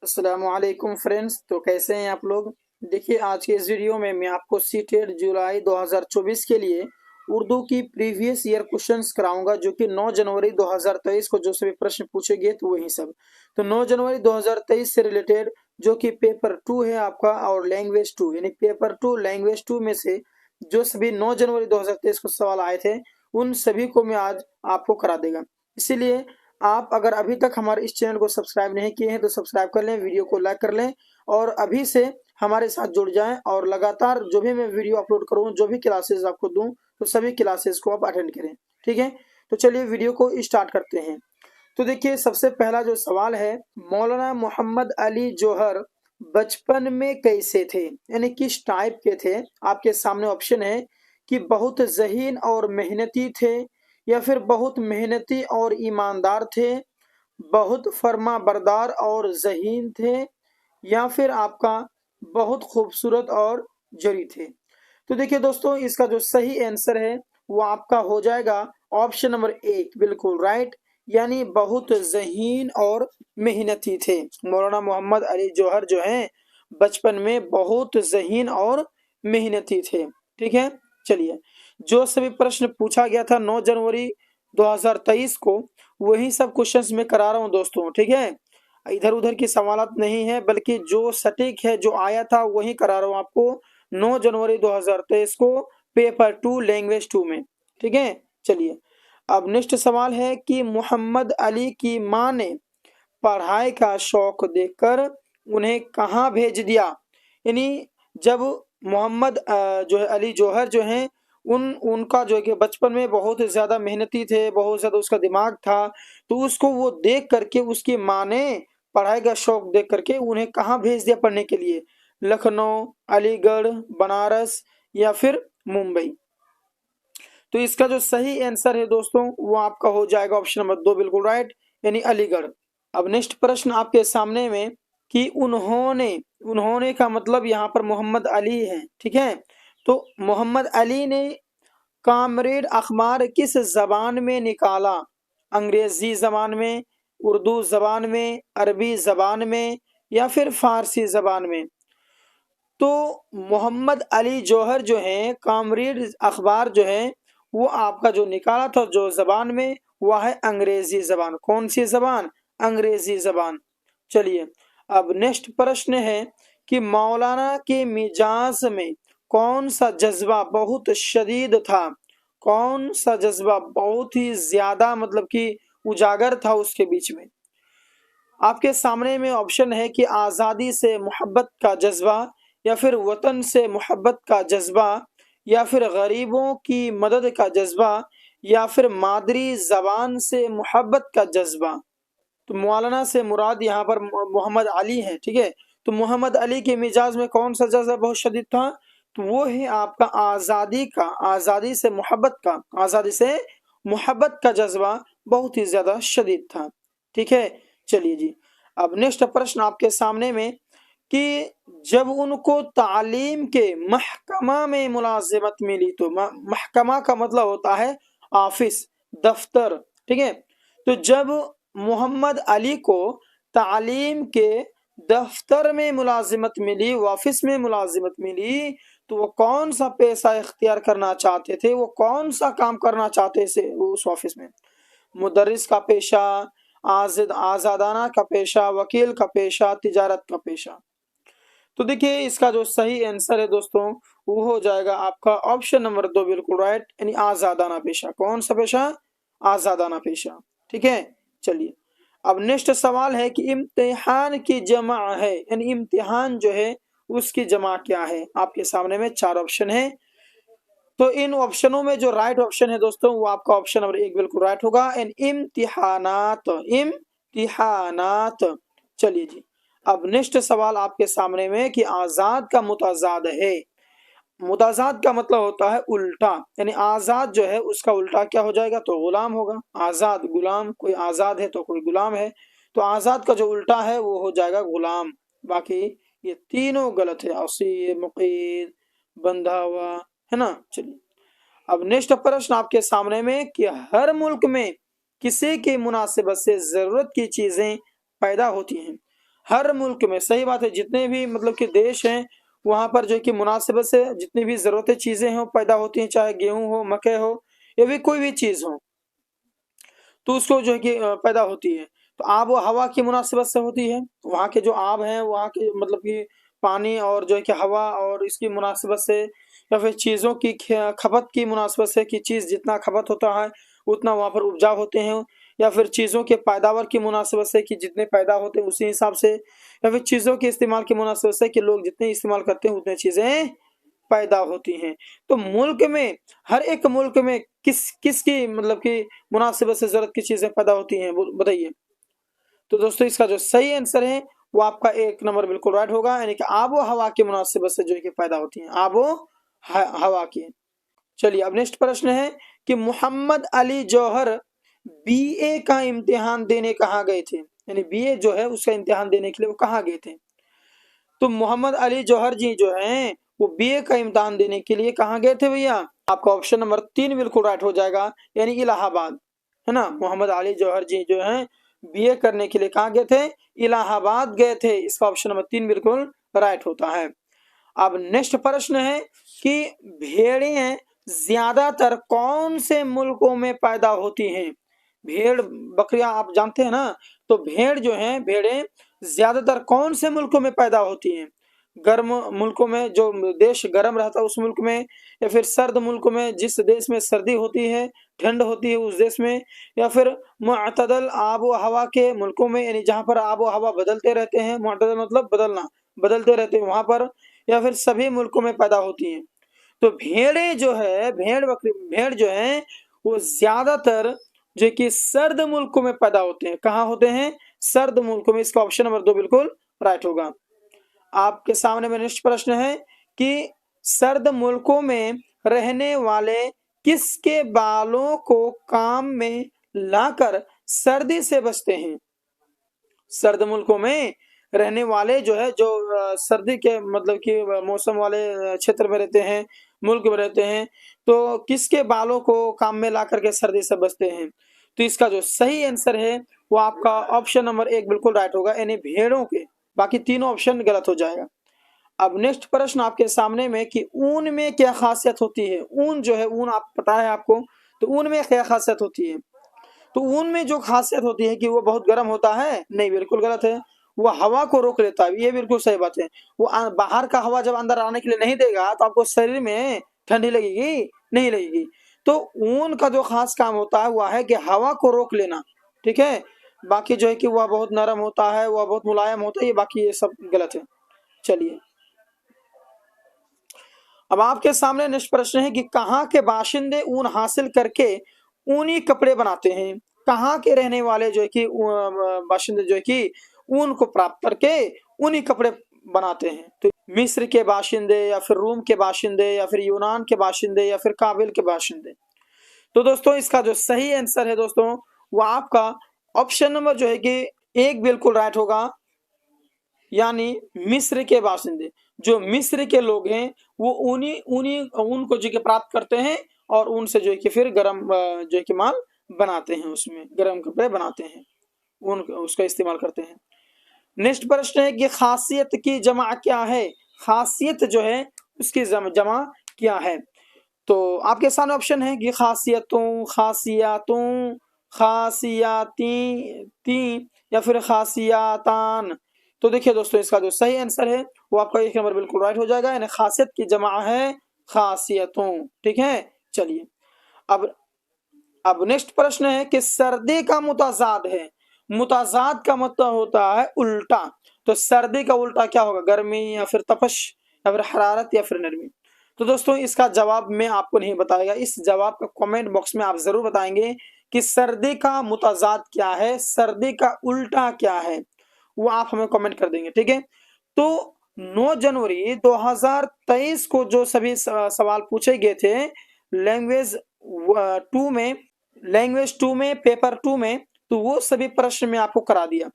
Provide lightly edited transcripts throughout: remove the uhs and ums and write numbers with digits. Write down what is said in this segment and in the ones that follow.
अस्सलामुअलैकुम फ्रेंड्स। तो कैसे हैं आप लोग। देखिए, आज के इस वीडियो में मैं आपको सीटेट जुलाई 2024 के लिए उर्दू की प्रीवियस ईयर क्वेश्चंस कराऊंगा, जो कि 9 जनवरी 2023 को जो सभी प्रश्न पूछे गए तो वही सब। तो 9 जनवरी 2023 से रिलेटेड जो कि पेपर 2 है आपका, और लैंग्वेज 2 यानी पेपर 2 लैंग्वेज 2 में से जो सभी 9 जनवरी 2023 को सवाल आए थे, उन सभी को मैं आज आपको करा देगा। इसीलिए आप अगर अभी तक हमारे इस चैनल को सब्सक्राइब नहीं किए हैं तो सब्सक्राइब कर लें, वीडियो को लाइक कर लें और अभी से हमारे साथ जुड़ जाएं। और लगातार जो भी मैं वीडियो अपलोड करूं, जो भी क्लासेस आपको दूं, तो सभी क्लासेस को आप अटेंड करें। ठीक है, तो चलिए वीडियो को स्टार्ट करते हैं। तो देखिए, सबसे पहला जो सवाल है, मौलाना मोहम्मद अली जौहर बचपन में कैसे थे, यानी किस टाइप के थे। आपके सामने ऑप्शन है कि बहुत ज़हीन और मेहनती थे, या फिर बहुत मेहनती और ईमानदार थे, बहुत फर्मा बरदार और ज़हीन थे, या फिर आपका बहुत खूबसूरत और जरी थे। तो देखिए दोस्तों, इसका जो सही आंसर है वो आपका हो जाएगा ऑप्शन नंबर 1, बिल्कुल राइट। यानी बहुत ज़हीन और मेहनती थे। मौलाना मोहम्मद अली जौहर जो हैं बचपन में बहुत ज़हीन और मेहनती थे। ठीक है, चलिए, जो सभी प्रश्न पूछा गया था 9 जनवरी 2023 को, वही सब क्वेश्चंस मैं करा रहा हूँ दोस्तों। ठीक है, इधर उधर की सवालात नहीं है, बल्कि जो सटीक है, जो आया था वही करा रहा हूँ आपको 9 जनवरी 2023 को पेपर 2 लैंग्वेज 2 में। ठीक है, चलिए, अब नेक्स्ट सवाल है कि मोहम्मद अली की मां ने पढ़ाई का शौक देखकर उन्हें कहाँ भेज दिया। यानी जब मोहम्मद जो है अली जौहर जो हैं, उनका जो है कि बचपन में बहुत ज़्यादा मेहनती थे, बहुत ज़्यादा उसका दिमाग था, तो उसको वो देख करके उसकी माँ ने पढ़ाई का शौक देख करके उन्हें कहाँ भेज दिया पढ़ने के लिए। लखनऊ, अलीगढ़, बनारस या फिर मुंबई। तो इसका जो सही आंसर है दोस्तों वो आपका हो जाएगा ऑप्शन नंबर 2, बिल्कुल राइट, यानी अलीगढ़। अब नेक्स्ट प्रश्न आपके सामने में कि उन्होंने उन्होंने का मतलब यहाँ पर मोहम्मद अली है। ठीक है, तो मोहम्मद अली ने कामरेड अखबार किस जबान में निकाला। अंग्रेजी जबान में, उर्दू जबान में, अरबी जबान में, या फिर फारसी जबान में। तो मोहम्मद अली जौहर जो हैं कामरेड अखबार जो है वो आपका जो निकाला था जो जबान में, वह है अंग्रेजी जबान। कौन सी जबान? अंग्रेजी जबान। चलिए, अब नेक्स्ट प्रश्न है कि मौलाना के मिजाज में कौन सा जज्बा बहुत शदीद था। कौन सा जज्बा बहुत ही ज्यादा मतलब कि उजागर था उसके बीच में। आपके सामने में ऑप्शन है कि आज़ादी से मोहब्बत का जज्बा, या फिर वतन से मोहब्बत का जज्बा, या फिर गरीबों की मदद का जज्बा, या फिर मादरी जबान से मोहब्बत का जज्बा। तो मौलाना से मुराद यहाँ पर मोहम्मद अली है। ठीक है, तो मोहम्मद अली के मिजाज में कौन सा जज्बा बहुत शदीद था, तो वो है आपका आज़ादी का, आज़ादी से मोहब्बत का, आज़ादी से मोहब्बत का जज्बा बहुत ही ज्यादा शदीद था। ठीक है, चलिए जी, अब नेक्स्ट प्रश्न आपके सामने में कि जब उनको तालीम के महकमा में मुलाजिमत मिली, तो महकमा का मतलब होता है ऑफिस, दफ्तर। ठीक है, तो जब मोहम्मद अली को तालीम के दफ्तर में मुलाजिमत मिली, ऑफिस में मुलाजिमत मिली, तो वो कौन सा पेशा इख्तियार करना चाहते थे, वो कौन सा काम करना चाहते थे उस ऑफिस में। मुदर्रिस का पेशा, आजादाना का पेशा, वकील का पेशा, तिजारत का पेशा। तो देखिए, इसका जो सही आंसर है दोस्तों वो हो जाएगा आपका ऑप्शन नंबर 2, बिल्कुल राइट, यानी आजादाना पेशा। कौन सा पेशा? आजादाना पेशा। ठीक है, चलिए, अब नेक्स्ट सवाल है कि इम्तिहान की जमा है, यानी इम्तिहान जो है उसकी जमा क्या है। आपके सामने में 4 ऑप्शन है, तो इन ऑप्शनों में जो राइट ऑप्शन है दोस्तों वो आपका ऑप्शन नंबर 1 बिल्कुल राइट होगा, इन इम्तिहानात, इम्तिहानात। चलिए जी, अब नेक्स्ट सवाल आपके सामने में कि आजाद का मुताजाद है। मुताजाद का मतलब होता है उल्टा, यानी आजाद जो है उसका उल्टा क्या हो जाएगा, तो गुलाम होगा। आजाद गुलाम, कोई आजाद है तो कोई गुलाम है, तो आजाद का जो उल्टा है वो हो जाएगा गुलाम। बाकी ये तीनों गलत है, असीर, मुकीद, बंधा हुआ, है ना। चलिए, अब नेक्स्ट प्रश्न आपके सामने में कि हर मुल्क में किसी की मुनासिबत से जरूरत की चीजें पैदा होती हैं। हर मुल्क में, सही बात है, जितने भी मतलब कि देश हैं वहां पर जो है कि मुनासिबत से जितनी भी जरूरतें चीजें हैं पैदा होती हैं, चाहे गेहूं हो, मकई हो या फिर कोई भी चीज हो, तो उसको जो है कि पैदा होती है। तो आब व हवा की मुनासिबत से होती है, वहाँ के जो आब हैं वहाँ के मतलब कि पानी और जो है कि हवा और इसकी मुनासिबत से, या फिर चीज़ों की खपत की मुनासिबत से कि चीज़ जितना खपत होता है उतना वहाँ पर उपजाऊ होते हैं, या फिर चीज़ों के पैदावार की मुनासिबत से कि जितने पैदा होते हैं उसी हिसाब से, या फिर चीज़ों के इस्तेमाल की मुनासिबत से कि लोग जितने इस्तेमाल करते हैं उतनी चीज़ें पैदा होती हैं। तो मुल्क में, हर एक मुल्क में किसकी मतलब कि मुनासिबत से ज़रूरत की चीज़ें पैदा होती हैं, बताइए। तो दोस्तों इसका जो सही आंसर है वो आपका 1 नंबर बिल्कुल राइट होगा, यानी कि आबो हवा की मुनासिबत से जो है कि पैदा होती हैं, आबो हवा की। चलिए अब नेक्स्ट प्रश्न है कि मोहम्मद अली जौहर बीए का इम्तिहान देने कहाँ गए थे, यानी बीए जो है उसका इम्तिहान देने के लिए वो कहाँ गए थे। तो मोहम्मद अली जौहर जी जो हैं वो बीए का इम्तिहान देने के लिए कहाँ गए थे भैया, आपका ऑप्शन नंबर 3 बिल्कुल राइट हो जाएगा, यानी इलाहाबाद, है ना। मोहम्मद अली जौहर जी जो हैं बीए करने के लिए कहाँ गए थे, इलाहाबाद गए थे, इसका ऑप्शन नंबर 3 बिल्कुल राइट होता है। अब नेक्स्ट प्रश्न है कि भेड़ें ज्यादातर कौन से मुल्कों में पैदा होती हैं। भेड़ बकरियां आप जानते हैं ना, तो भेड़ जो है, भेड़ें ज्यादातर कौन से मुल्कों में पैदा होती हैं। गर्म मुल्कों में, जो देश गर्म रहता है उस मुल्क में, या फिर सर्द मुल्कों में जिस देश में सर्दी होती है, ठंड होती है उस देश में, या फिर मुअतदल आब व हवा के मुल्कों में, यानी जहाँ पर आब व हवा बदलते रहते हैं, मुअतदल मतलब बदलना, बदलते रहते हैं वहां पर, या फिर सभी मुल्कों में पैदा होती हैं। तो भेड़ें जो है, भेड़ जो है वो ज्यादातर जो कि सर्द मुल्कों में पैदा होते हैं। कहाँ होते हैं, सर्द मुल्कों में, इसका ऑप्शन नंबर 2 बिल्कुल राइट होगा। आपके सामने में नेक्स्ट प्रश्न है कि सर्द मुल्कों में रहने वाले किसके बालों को काम में लाकर सर्दी से बचते हैं। सर्द मुल्कों में रहने वाले जो है, जो सर्दी के मतलब कि मौसम वाले क्षेत्र में रहते हैं, मुल्क में रहते हैं, तो किसके बालों को काम में ला करके सर्दी से बचते हैं। तो इसका जो सही आंसर है वो आपका ऑप्शन नंबर 1 बिल्कुल राइट होगा, यानी भेड़ों के, बाकी तीनों ऑप्शन गलत हो जाएगा। अब नेक्स्ट प्रश्न आपके सामने में कि ऊन में क्या खासियत होती है। ऊन जो है, ऊन आप पता है आपको, तो ऊन में क्या खासियत होती है। तो ऊन में जो खासियत होती है कि वो बहुत गर्म होता है, नहीं, बिल्कुल गलत है। वो हवा को रोक लेता है, ये बिल्कुल सही बात है। वो बाहर का हवा जब अंदर आने के लिए नहीं देगा तो आपको शरीर में ठंडी लगेगी, नहीं लगेगी। तो ऊन का जो खास काम होता है वह है कि हवा को रोक लेना, ठीक है। बाकी जो है कि वह बहुत नरम होता है, वह बहुत मुलायम होता है, ये बाकी ये सब गलत है। चलिए अब आपके सामने नेक्स्ट प्रश्न है कि कहाँ के बाशिंदे ऊन हासिल करके ऊनी कपड़े बनाते हैं। कहाँ के रहने वाले जो है कि बाशिंदे जो है कि ऊन को प्राप्त करके ऊनी कपड़े बनाते हैं। तो मिस्र के बाशिंदे, या फिर रोम के बाशिंदे, या फिर यूनान के बाशिंदे, या फिर काबिल के बाशिंदे। तो दोस्तों इसका जो सही आंसर है दोस्तों वो आपका ऑप्शन नंबर जो है कि 1 बिल्कुल राइट होगा, यानी मिस्र के बाशिंदे। जो मिस्र के लोग हैं वो ऊनी ऊनी ऊन को जो कि प्राप्त करते हैं और उनसे जो है कि फिर गर्म जो है कि माल बनाते हैं, उसमें गर्म कपड़े बनाते हैं, ऊन उसका इस्तेमाल करते हैं। नेक्स्ट प्रश्न है कि खासियत की जमा क्या है। खासियत जो है उसकी जमा क्या है। तो आपके सामने ऑप्शन है कि खासियतों, खासियातों, खासियाती ती, या फिर खासियातान। तो देखिए दोस्तों इसका जो सही आंसर है वो आपका 1 नंबर बिल्कुल राइट हो जाएगा, यानी खासियत की जमा है खासियतों, ठीक है। चलिए अब नेक्स्ट प्रश्न है कि सर्दी का मुताजाद है। मुताजाद का मतलब होता है उल्टा। तो सर्दी का उल्टा क्या होगा, गर्मी, या फिर तपश, या फिर हरारत, या फिर नरमी। तो दोस्तों इसका जवाब मैं आपको नहीं बताएगा, इस जवाब का कमेंट बॉक्स में आप जरूर बताएंगे कि सर्दी का मुताजाद क्या है, सर्दी का उल्टा क्या है, वो आप हमें कमेंट कर देंगे, ठीक है। तो 9 जनवरी 2023 को जो सभी सवाल पूछे गए थे लैंग्वेज 2 में पेपर 2 में, तो वो सभी प्रश्न में आपको करा दिया,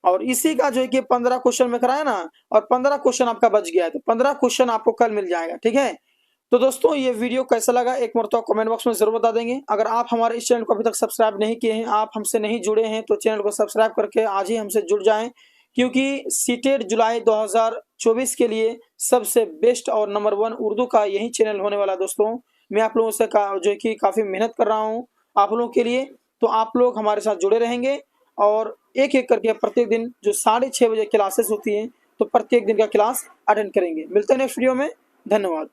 और इसी का जो है कि 15 क्वेश्चन में कराया ना, और 15 क्वेश्चन आपका बच गया है, तो 15 क्वेश्चन आपको कल मिल जाएगा, ठीक है। तो दोस्तों ये वीडियो कैसा लगा एक मरतबा कमेंट बॉक्स में जरूर बता देंगे। अगर आप हमारे इस चैनल को अभी तक सब्सक्राइब नहीं किए हैं, आप हमसे नहीं जुड़े हैं, तो चैनल को सब्सक्राइब करके आज ही हमसे जुड़ जाएं, क्योंकि सीटेट जुलाई 2024 के लिए सबसे बेस्ट और नंबर 1 उर्दू का यही चैनल होने वाला दोस्तों। मैं आप लोगों से जो है कि काफ़ी मेहनत कर रहा हूँ आप लोगों के लिए, तो आप लोग हमारे साथ जुड़े रहेंगे और एक एक करके प्रत्येक दिन जो 6:30 बजे क्लासेस होती हैं तो प्रत्येक दिन का क्लास अटेंड करेंगे। मिलते हैं नेक्स्ट वीडियो में, धन्यवाद।